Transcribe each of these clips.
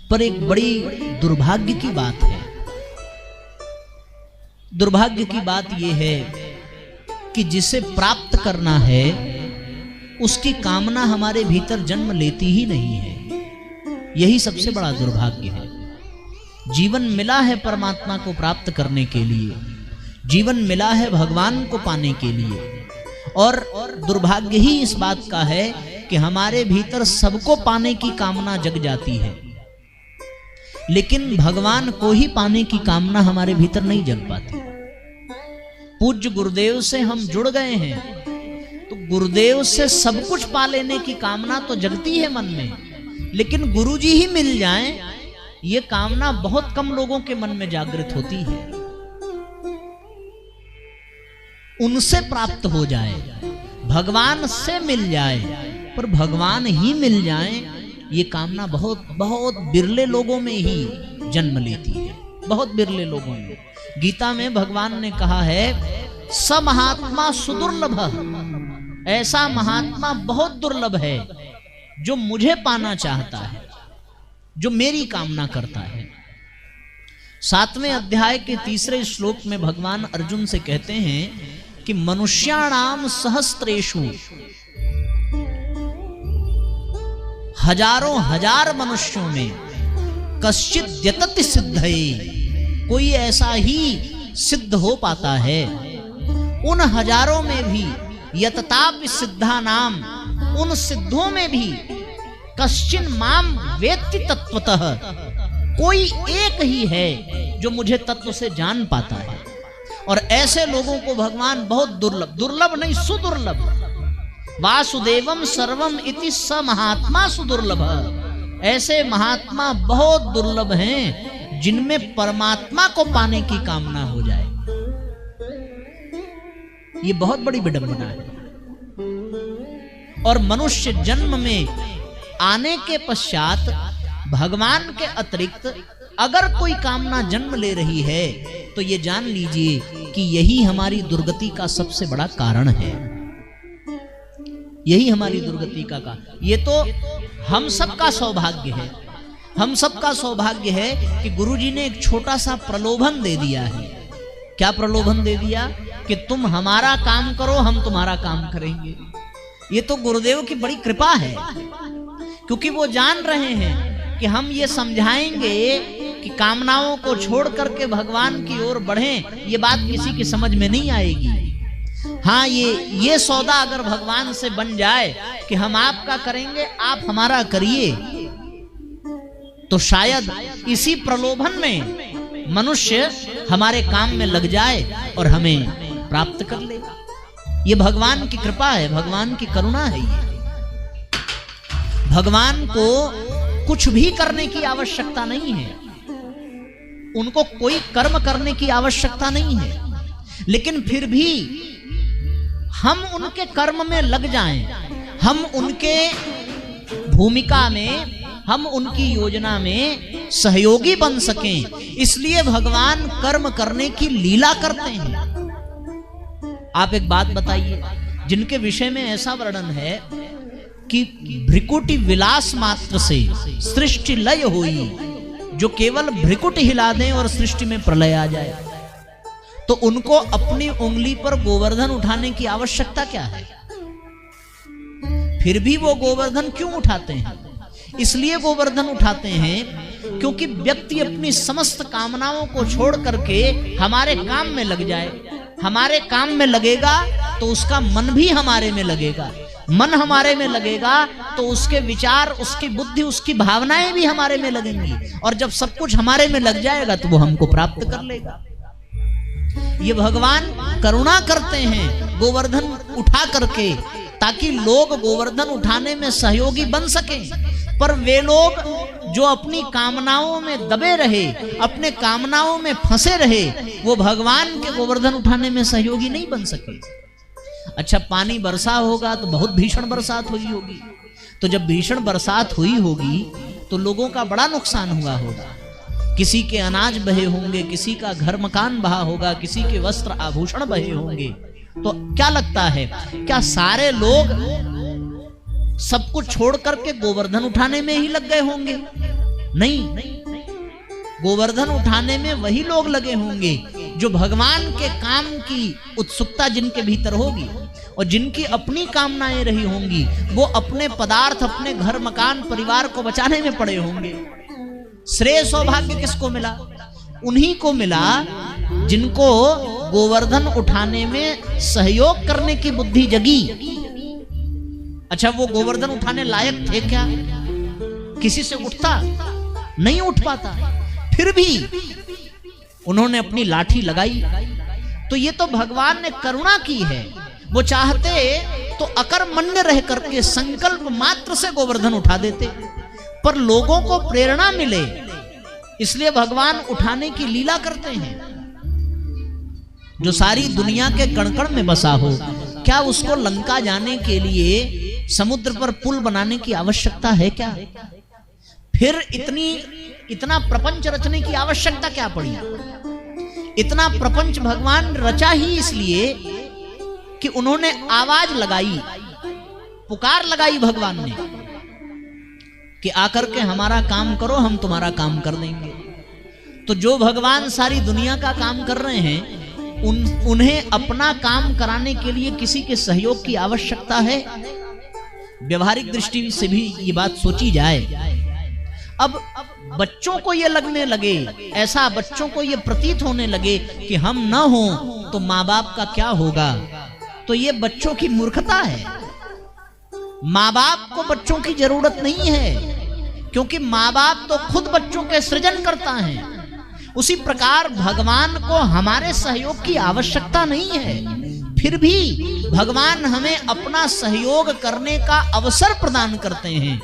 पर एक बड़ी दुर्भाग्य की बात है। दुर्भाग्य की बात यह है कि जिसे प्राप्त करना है उसकी कामना हमारे भीतर जन्म लेती ही नहीं है। यही सबसे बड़ा दुर्भाग्य है। जीवन मिला है परमात्मा को प्राप्त करने के लिए, जीवन मिला है भगवान को पाने के लिए, और दुर्भाग्य ही इस बात का है कि हमारे भीतर सबको पाने की कामना जग जाती है, लेकिन भगवान को ही पाने की कामना हमारे भीतर नहीं जग पाती। पूज्य गुरुदेव से हम जुड़ गए हैं तो गुरुदेव से सब कुछ पा लेने की कामना तो जगती है मन में, लेकिन गुरुजी ही मिल जाएं ये कामना बहुत कम लोगों के मन में जागृत होती है। उनसे प्राप्त हो जाए, भगवान से मिल जाए, पर भगवान ही मिल जाए ये कामना बहुत बहुत बिरले लोगों में ही जन्म लेती है, बहुत बिरले लोगों में। गीता में भगवान ने कहा है स महात्मा सुदुर्लभ, ऐसा महात्मा बहुत दुर्लभ है जो मुझे पाना चाहता है, जो मेरी कामना करता है। 7वें अध्याय के 3 श्लोक में भगवान अर्जुन से कहते हैं कि मनुष्याणाम सहस्त्रेषु, हजारों हजार मनुष्यों में कश्चित् यतति सिद्धये, कोई ऐसा ही सिद्ध हो पाता है। उन हजारों में भी यततापि सिद्धा नाम, उन सिद्धों में भी कश्चिन माम वेत्ति तत्वतः, कोई एक ही है जो मुझे तत्व से जान पाता है। और ऐसे लोगों को भगवान बहुत दुर्लभ, दुर्लभ नहीं सुदुर्लभ, वासुदेवम सर्वम इति स महात्मा सुदुर्लभ, ऐसे महात्मा बहुत दुर्लभ हैं जिनमें परमात्मा को पाने की कामना हो जाए। ये बहुत बड़ी विडंबना है। और मनुष्य जन्म में आने के पश्चात भगवान के अतिरिक्त अगर कोई कामना जन्म ले रही है तो ये जान लीजिए कि यही हमारी दुर्गति का सबसे बड़ा कारण है। यही हमारी दुर्गति का कारण। ये तो हम सबका सौभाग्य है, हम सबका सौभाग्य है कि गुरुजी ने एक छोटा सा प्रलोभन दे दिया है। क्या प्रलोभन दे दिया? कि तुम हमारा काम करो, हम तुम्हारा काम करेंगे। ये तो गुरुदेव की बड़ी कृपा है, क्योंकि वो जान रहे हैं कि हम ये समझाएंगे कि कामनाओं को छोड़ करके भगवान की ओर बढ़ें, ये बात किसी की समझ में नहीं आएगी। हाँ, ये सौदा अगर भगवान से बन जाए कि हम आपका करेंगे, आप हमारा करिए, तो शायद इसी प्रलोभन में मनुष्य हमारे काम में लग जाए और हमें प्राप्त कर ले। ये भगवान की कृपा है, भगवान की करुणा है। ये भगवान को कुछ भी करने की आवश्यकता नहीं है, उनको कोई कर्म करने की आवश्यकता नहीं है, लेकिन फिर भी हम उनके कर्म में लग जाएं, हम उनके भूमिका में, हम उनकी योजना में सहयोगी बन सकें, इसलिए भगवान कर्म करने की लीला करते हैं। आप एक बात बताइए, जिनके विषय में ऐसा वर्णन है कि भ्रिकुटी विलास मात्र से सृष्टि लय हुई, जो केवल भ्रिकुटी हिला दें और सृष्टि में प्रलय आ जाए, तो उनको अपनी उंगली पर गोवर्धन उठाने की आवश्यकता क्या है? फिर भी वो गोवर्धन क्यों उठाते हैं? इसलिए गोवर्धन उठाते हैं क्योंकि व्यक्ति अपनी समस्त कामनाओं को छोड़ करके हमारे काम में लग जाए। हमारे काम में लगेगा तो उसका मन भी हमारे में लगेगा, मन हमारे में लगेगा तो उसके विचार, उसकी बुद्धि, उसकी भावनाएं भी हमारे में लगेंगी, और जब सब कुछ हमारे में लग जाएगा तो वो हमको प्राप्त कर लेगा। ये भगवान करुणा करते हैं गोवर्धन उठा करके, ताकि लोग गोवर्धन उठाने में सहयोगी बन सकें। पर वे लोग जो अपनी कामनाओं में दबे रहे, अपने कामनाओं में फंसे रहे, वो भगवान के गोवर्धन उठाने में सहयोगी नहीं बन सके। अच्छा, पानी बरसा होगा तो बहुत भीषण बरसात हुई होगी, तो जब भीषण बरसात हुई होगी तो लोगों का बड़ा नुकसान हुआ होगा। किसी के अनाज बहे होंगे, किसी का घर मकान बहा होगा, किसी के वस्त्र आभूषण बहे होंगे। तो क्या लगता है, क्या सारे लोग सब कुछ छोड़ करके गोवर्धन उठाने में ही लग गए होंगे? नहीं, गोवर्धन उठाने में वही लोग लगे होंगे जो भगवान के काम की उत्सुकता जिनके भीतर होगी और जिनकी अपनी कामनाएं रही होंगी, वो अपने पदार्थ, अपने घर मकान परिवार को बचाने में पड़े होंगे। श्रेय सौभाग्य किसको मिला? उन्हीं को मिला जिनको गोवर्धन उठाने में सहयोग करने की बुद्धि जगी। अच्छा, वो गोवर्धन उठाने लायक थे क्या? किसी से उठता? नहीं उठ पाता। फिर भी उन्होंने अपनी लाठी लगाई। तो ये तो भगवान ने करुणा की है। वो चाहते तो अकर्मण्य रह करके संकल्प मात्र से गोवर्धन उठा देते, पर लोगों को प्रेरणा मिले इसलिए भगवान उठाने की लीला करते हैं। जो सारी दुनिया के कण-कण में बसा हो, क्या उसको लंका जाने के लिए समुद्र पर पुल बनाने की आवश्यकता है क्या? फिर इतना प्रपंच रचने की आवश्यकता क्या पड़ी? इतना प्रपंच भगवान रचा ही इसलिए कि उन्होंने आवाज लगाई, पुकार लगाई भगवान ने कि आकर के हमारा काम करो, हम तुम्हारा काम कर देंगे। तो जो भगवान सारी दुनिया का काम कर रहे हैं, उन्हें अपना काम कराने के लिए किसी के सहयोग की आवश्यकता है? व्यवहारिक दृष्टि से भी ये बात सोची जाए। अब बच्चों को ये लगने लगे, ऐसा बच्चों को ये प्रतीत होने लगे कि हम न हो तो माँ बाप का क्या होगा, तो ये बच्चों की मूर्खता है। माँ बाप को बच्चों की जरूरत नहीं है, क्योंकि माँ बाप तो खुद बच्चों के सृजन करता है। उसी प्रकार भगवान को हमारे सहयोग की आवश्यकता नहीं है, फिर भी भगवान हमें अपना सहयोग करने का अवसर प्रदान करते हैं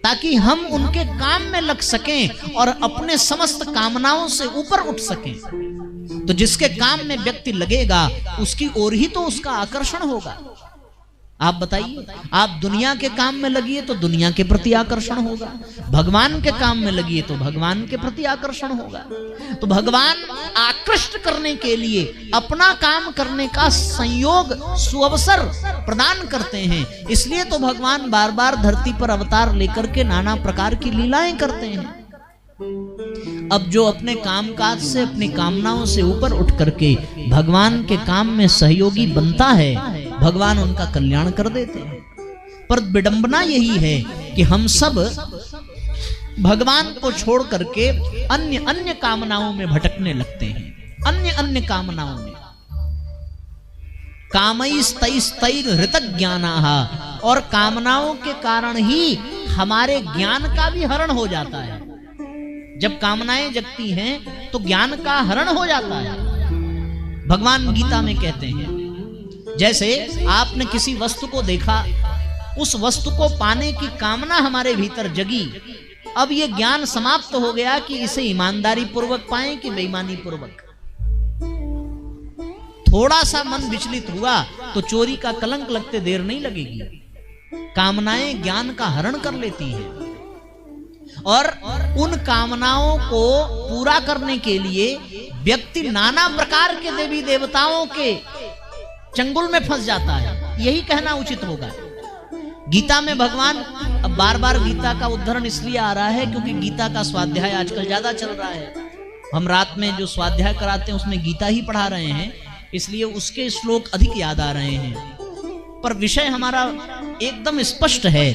ताकि हम उनके काम में लग सकें और अपने समस्त कामनाओं से ऊपर उठ सकें। तो जिसके काम में व्यक्ति लगेगा उसकी ओर ही तो उसका आकर्षण होगा। आप बताइए, आप दुनिया के काम में लगिए तो दुनिया के प्रति आकर्षण होगा, भगवान के काम में लगिए तो भगवान के प्रति आकर्षण होगा। तो भगवान आकृष्ट करने के लिए अपना काम करने का संयोग, सुअवसर प्रदान करते हैं। इसलिए तो भगवान बार बार धरती पर अवतार लेकर के नाना प्रकार की लीलाएं करते हैं। अब जो अपने कामकाज से, अपनी कामनाओं से ऊपर उठ करके भगवान के काम में सहयोगी बनता है, भगवान उनका कल्याण कर देते हैं। पर विडंबना यही है कि हम सब भगवान को छोड़ करके अन्य अन्य कामनाओं में भटकने लगते हैं, अन्य अन्य कामनाओं में। कामैस्तैस्तैर हृतज्ञानाः, और कामनाओं के कारण ही हमारे ज्ञान का भी हरण हो जाता है। जब कामनाएं जगती हैं तो ज्ञान का हरण हो जाता है। भगवान गीता में कहते हैं, जैसे आपने किसी वस्तु को देखा, उस वस्तु को पाने की कामना हमारे भीतर जगी, अब ये ज्ञान समाप्त हो गया कि इसे ईमानदारी पूर्वक पाएं कि बेईमानी पूर्वक। थोड़ा सा मन विचलित हुआ तो चोरी का कलंक लगते देर नहीं लगेगी। कामनाएं ज्ञान का हरण कर लेती हैं और उन कामनाओं को पूरा करने के लिए व्यक्ति नाना प्रकार के देवी देवताओं के चंगुल में फंस जाता है। यही कहना उचित होगा। गीता में भगवान, अब बार बार गीता का उद्धरण इसलिए आ रहा है क्योंकि गीता का स्वाध्याय आजकल ज्यादा चल रहा है। हम रात में जो स्वाध्याय कराते हैं उसमें गीता ही पढ़ा रहे हैं, इसलिए उसके श्लोक अधिक याद आ रहे हैं। पर विषय हमारा एकदम स्पष्ट है।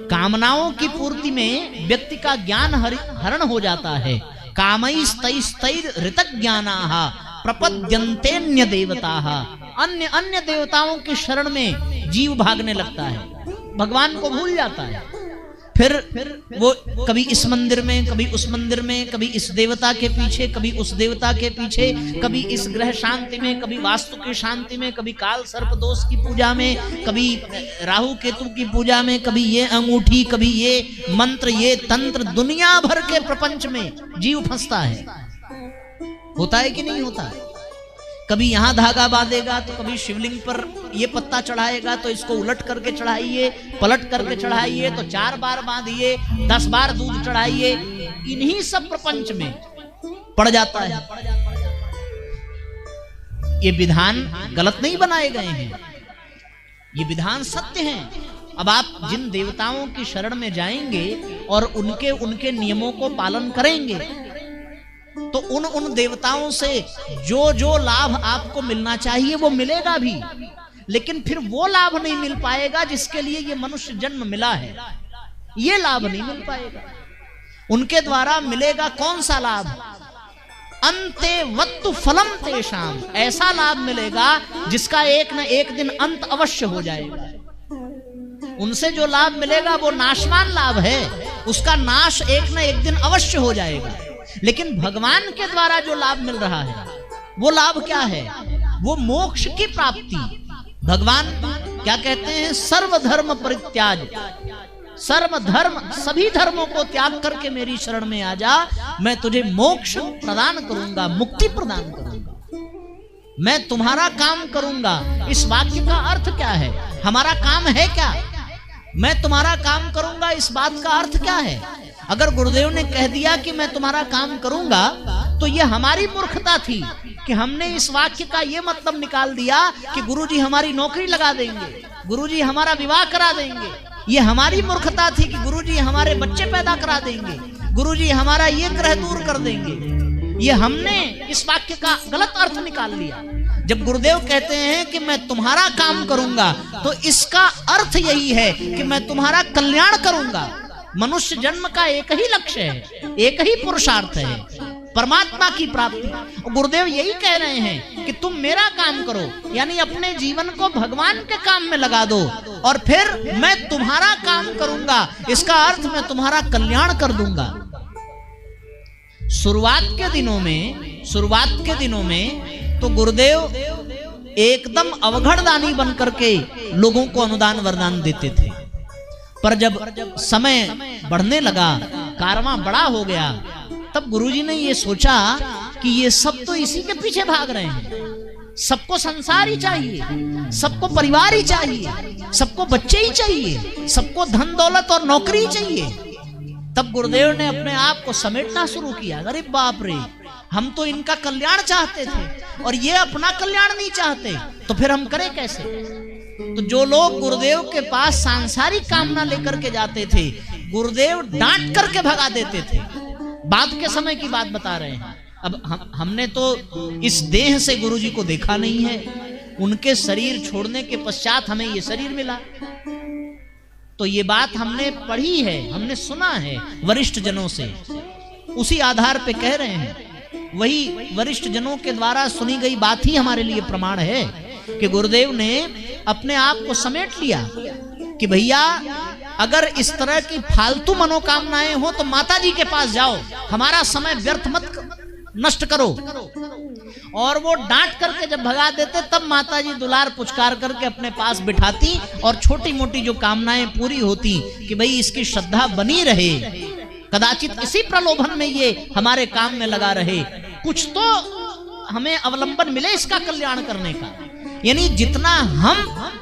कामनाओं की पूर्ति में व्यक्ति का ज्ञान हरण हो जाता है। कामैस्तैस्तैर हृतज्ञानाः प्रपद्यन्तेन्य देवताः, अन्य अन्य देवताओं की शरण में जीव भागने लगता है, भगवान को भूल जाता है। फिर वो कभी इस मंदिर में, कभी उस मंदिर में, कभी इस देवता के पीछे, कभी उस देवता के पीछे, कभी इस ग्रह शांति में, कभी वास्तु की शांति में, कभी काल सर्प दोष की पूजा में, कभी राहु केतु की पूजा में, कभी ये अंगूठी, कभी ये मंत्र, ये तंत्र, दुनिया भर के प्रपंच में जीव फंसता है। होता है कि नहीं होता? कभी यहां धागा बांधेगा तो कभी शिवलिंग पर ये पत्ता चढ़ाएगा तो इसको उलट करके चढ़ाइए, पलट करके चढ़ाइए, तो 4 बार बांधिए, 10 बार दूध चढ़ाइए। इन्हीं सब प्रपंच में पड़ जाता है। ये विधान गलत नहीं बनाए गए हैं, ये विधान सत्य हैं। अब आप जिन देवताओं की शरण में जाएंगे और उनके नियमों को पालन करेंगे तो उन देवताओं से जो लाभ आपको मिलना चाहिए वो मिलेगा भी, लेकिन फिर वो लाभ नहीं मिल पाएगा जिसके लिए ये मनुष्य जन्म मिला है। ये लाभ नहीं मिल पाएगा। उनके द्वारा मिलेगा कौन सा लाभ? अंते वत्तु फलम तेषाम, ऐसा लाभ मिलेगा जिसका एक न एक दिन अंत अवश्य हो जाएगा। उनसे जो लाभ मिलेगा वो नाशवान लाभ है, उसका नाश एक न एक दिन अवश्य हो जाएगा। लेकिन भगवान के द्वारा जो लाभ मिल रहा है वो लाभ क्या है? वो मोक्ष की प्राप्ति। भगवान क्या कहते हैं? सर्वधर्म परित्याज, सर्वधर्म, सभी धर्मों को त्याग करके मेरी शरण में आ जा, मैं तुझे मोक्ष प्रदान करूंगा, मुक्ति प्रदान करूंगा, मैं तुम्हारा काम करूंगा। इस वाक्य का अर्थ क्या है? हमारा काम है क्या? मैं तुम्हारा काम करूंगा, इस बात का अर्थ क्या है? अगर गुरुदेव ने कह दिया कि मैं तुम्हारा काम करूंगा तो ये हमारी मूर्खता थी कि हमने इस वाक्य का ये मतलब निकाल दिया कि गुरुजी हमारी नौकरी लगा देंगे, गुरुजी हमारा विवाह करा देंगे। ये हमारी मूर्खता थी कि गुरुजी हमारे बच्चे पैदा करा देंगे, गुरुजी हमारा ये ग्रह दूर कर देंगे। ये हमने इस वाक्य का गलत अर्थ निकाल लिया। जब गुरुदेव कहते हैं कि मैं तुम्हारा काम करूंगा तो इसका अर्थ यही है कि मैं तुम्हारा कल्याण करूंगा। मनुष्य जन्म का एक ही लक्ष्य है, एक ही पुरुषार्थ है, परमात्मा की प्राप्ति। गुरुदेव यही कह रहे हैं कि तुम मेरा काम करो, यानी अपने जीवन को भगवान के काम में लगा दो और फिर मैं तुम्हारा काम करूंगा। इसका अर्थ मैं तुम्हारा कल्याण कर दूंगा। शुरुआत के दिनों में तो गुरुदेव एकदम अवघड़दानी बन करके लोगों को अनुदान वरदान देते थे, पर जब समय बढ़ने लगा, कारवां बड़ा हो गया, तब गुरुजी ने ये सोचा कि ये सब तो इसी के पीछे भाग रहे हैं। सबको संसार ही चाहिए, सबको परिवार ही चाहिए, सबको बच्चे ही चाहिए, सबको धन दौलत और नौकरी ही चाहिए। तब गुरुदेव ने अपने आप को समेटना शुरू किया। अरे बाप रे, हम तो इनका कल्याण चाहते थे और ये अपना कल्याण नहीं चाहते, तो फिर हम करें कैसे? तो जो लोग गुरुदेव के पास सांसारिक कामना लेकर के जाते थे, गुरुदेव डांट करके भगा देते थे। बाद के समय की बात बता रहे हैं। अब हमने तो इस देह से गुरुजी को देखा नहीं है, उनके शरीर छोड़ने के पश्चात हमें ये शरीर मिला, तो ये बात हमने पढ़ी है, हमने सुना है वरिष्ठ जनों से, उसी आधार पे कह रहे हैं। वही वरिष्ठ जनों के द्वारा सुनी गई बात ही हमारे लिए प्रमाण है कि गुरुदेव ने अपने आप को समेट लिया कि भैया अगर इस तरह की फालतू मनोकामनाएं हो तो माता जी के पास जाओ, हमारा समय व्यर्थ मत नष्ट करो। और वो डांट करके जब भगा देते तब माता जी दुलार पुचकार करके अपने पास बिठाती और छोटी मोटी जो कामनाएं पूरी होती कि भाई इसकी श्रद्धा बनी रहे, कदाचित इसी प्रलोभन में ये हमारे काम में लगा रहे, कुछ तो हमें अवलंबन मिले इसका कल्याण करने का। यानी जितना हम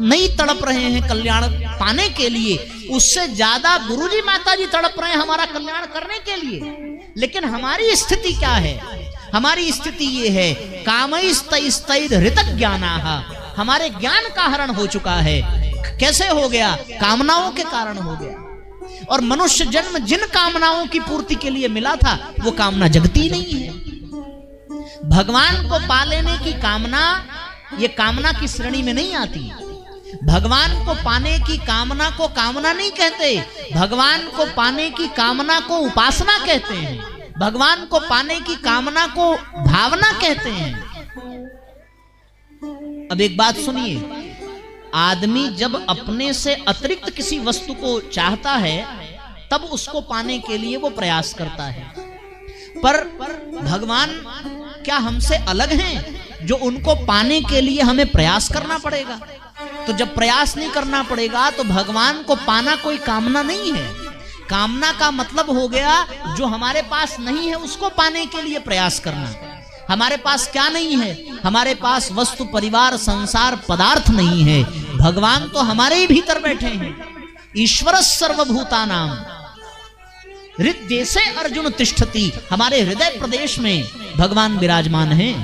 नहीं तड़प रहे हैं कल्याण पाने के लिए, उससे ज्यादा गुरुजी माताजी तड़प रहे हैं हमारा कल्याण करने के लिए। लेकिन हमारी स्थिति क्या है? हमारी स्थिति ये है, कामैस्तैस्तैर् हृतक ज्ञानाः, हमारे ज्ञान का हरण हो चुका है। कैसे हो गया? कामनाओं के कारण हो गया। और मनुष्य जन्म जिन कामनाओं की पूर्ति के लिए मिला था वो कामना जगती नहीं है। भगवान को पा लेने की कामना ये कामना की श्रेणी में नहीं आती। भगवान को पाने की कामना को कामना नहीं कहते, भगवान को पाने की कामना को उपासना कहते हैं, भगवान को पाने की कामना को भावना कहते हैं। अब एक बात सुनिए, आदमी जब अपने से अतिरिक्त किसी वस्तु को चाहता है तब उसको पाने के लिए वो प्रयास करता है। पर भगवान क्या हमसे अलग हैं जो उनको पाने के लिए हमें प्रयास करना पड़ेगा? तो जब प्रयास नहीं करना पड़ेगा तो भगवान को पाना कोई कामना नहीं है। कामना का मतलब हो गया जो हमारे पास नहीं है उसको पाने के लिए प्रयास करना। हमारे पास क्या नहीं है? हमारे पास वस्तु, परिवार, संसार, पदार्थ नहीं है। भगवान तो हमारे ही भीतर बैठे हैं। ईश्वर सर्वभूतानां हृदय से अर्जुन तिष्ठति, हमारे हृदय प्रदेश में भगवान विराजमान हैं।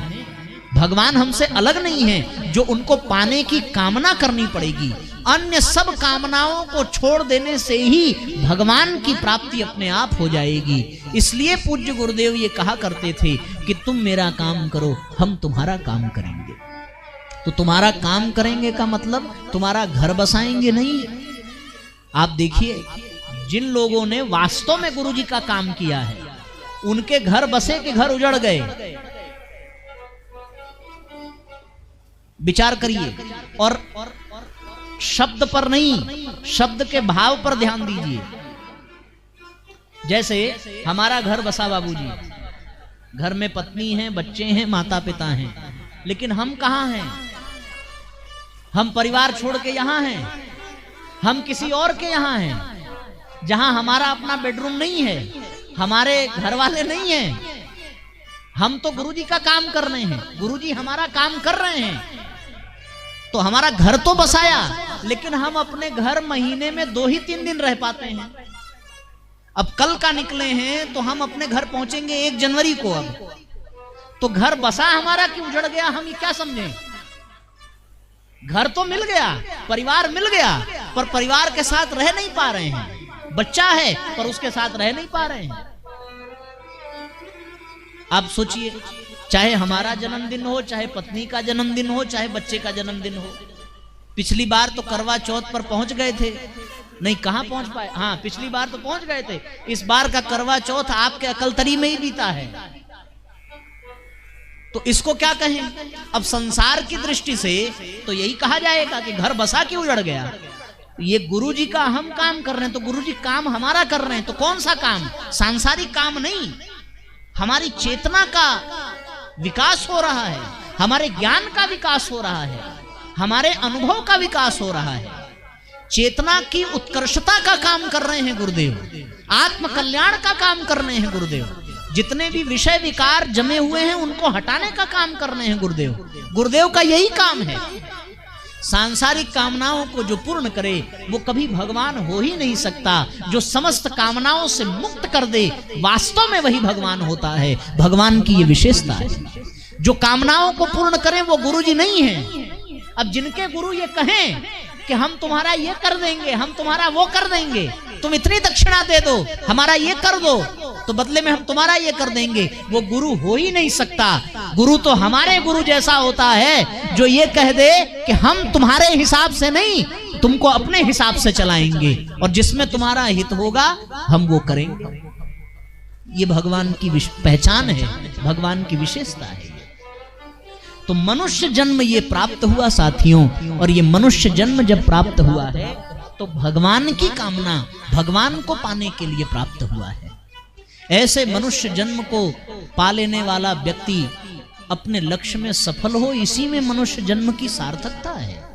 भगवान हमसे अलग नहीं है जो उनको पाने की कामना करनी पड़ेगी। अन्य सब कामनाओं को छोड़ देने से ही भगवान की प्राप्ति अपने आप हो जाएगी। इसलिए पूज्य गुरुदेव ये कहा करते थे कि तुम मेरा काम करो, हम तुम्हारा काम करेंगे। तो तुम्हारा काम करेंगे का मतलब तुम्हारा घर बसाएंगे नहीं। आप देखिए, जिन लोगों ने वास्तव में गुरुजी का काम किया है, उनके घर बसे के घर उजड़ गए। विचार करिए, और शब्द पर नहीं, शब्द के भाव पर ध्यान दीजिए। जैसे हमारा घर बसा बाबूजी, घर में पत्नी है, बच्चे हैं, माता पिता हैं, लेकिन हम कहाँ हैं? हम परिवार छोड़ के यहाँ हैं, हम किसी और के यहाँ हैं, जहां हमारा अपना बेडरूम नहीं है, हमारे घर वाले नहीं हैं। हम तो गुरुजी का काम कर रहे हैं, गुरुजी हमारा काम कर रहे हैं, तो हमारा घर तो बसाया, लेकिन हम अपने घर महीने में 2 ही 3 दिन रह पाते हैं। अब कल का निकले हैं तो हम अपने घर पहुंचेंगे 1 जनवरी को। अब तो घर बसा हमारा कि उजड़ गया, हम ये क्या समझें? घर तो मिल गया, परिवार मिल गया, पर परिवार के साथ रह नहीं पा रहे हैं। बच्चा है पर उसके साथ रह नहीं पा रहे हैं। आप सोचिए, चाहे हमारा जन्मदिन हो, चाहे पत्नी का जन्मदिन हो, चाहे बच्चे का जन्मदिन हो। पिछली बार तो करवा चौथ पर पहुंच गए थे, नहीं कहां पहुंच पाए? हाँ, पिछली बार तो पहुंच गए थे। इस बार का करवा चौथ आपके अकलतरी में ही बीता है, तो इसको क्या कहें? अब संसार की दृष्टि से तो यही कहा जाएगा कि घर बसा के उजड़ गया। ये गुरुजी का हम काम कर रहे हैं, तो गुरुजी काम हमारा कर रहे हैं, तो कौन सा काम? सांसारिक काम नहीं, हमारी चेतना का विकास हो रहा है, हमारे ज्ञान का विकास हो रहा है, हमारे अनुभव का विकास हो रहा है। चेतना की उत्कर्षता का काम कर रहे हैं गुरुदेव, आत्म कल्याण का काम कर रहे हैं गुरुदेव। जितने भी विषय विकार जमे हुए हैं उनको हटाने का काम कर रहे हैं गुरुदेव। गुरुदेव का यही काम है। सांसारिक कामनाओं को जो पूर्ण करे वो कभी भगवान हो ही नहीं सकता। जो समस्त कामनाओं से मुक्त कर दे, वास्तव में वही भगवान होता है। भगवान की ये विशेषता है। जो कामनाओं को पूर्ण करें वो गुरुजी नहीं है। अब जिनके गुरु ये कहें कि हम तुम्हारा ये कर देंगे, हम तुम्हारा वो कर देंगे, तुम इतनी दक्षिणा दे दो, हमारा ये कर दो, तो बदले में हम तुम्हारा ये कर देंगे, वो गुरु हो ही नहीं सकता। गुरु तो हमारे गुरु जैसा होता है जो ये कह दे कि हम तुम्हारे हिसाब से नहीं, तुमको अपने हिसाब से चलाएंगे, और जिसमें तुम्हारा हित होगा हम वो करेंगे। ये भगवान की पहचान है, भगवान की विशेषता है। तो मनुष्य जन्म ये प्राप्त हुआ साथियों, और ये मनुष्य जन्म जब प्राप्त हुआ है तो भगवान की कामना भगवान को पाने के लिए प्राप्त हुआ है। ऐसे मनुष्य जन्म को पा लेने वाला व्यक्ति अपने लक्ष्य में सफल हो, इसी में मनुष्य जन्म की सार्थकता है।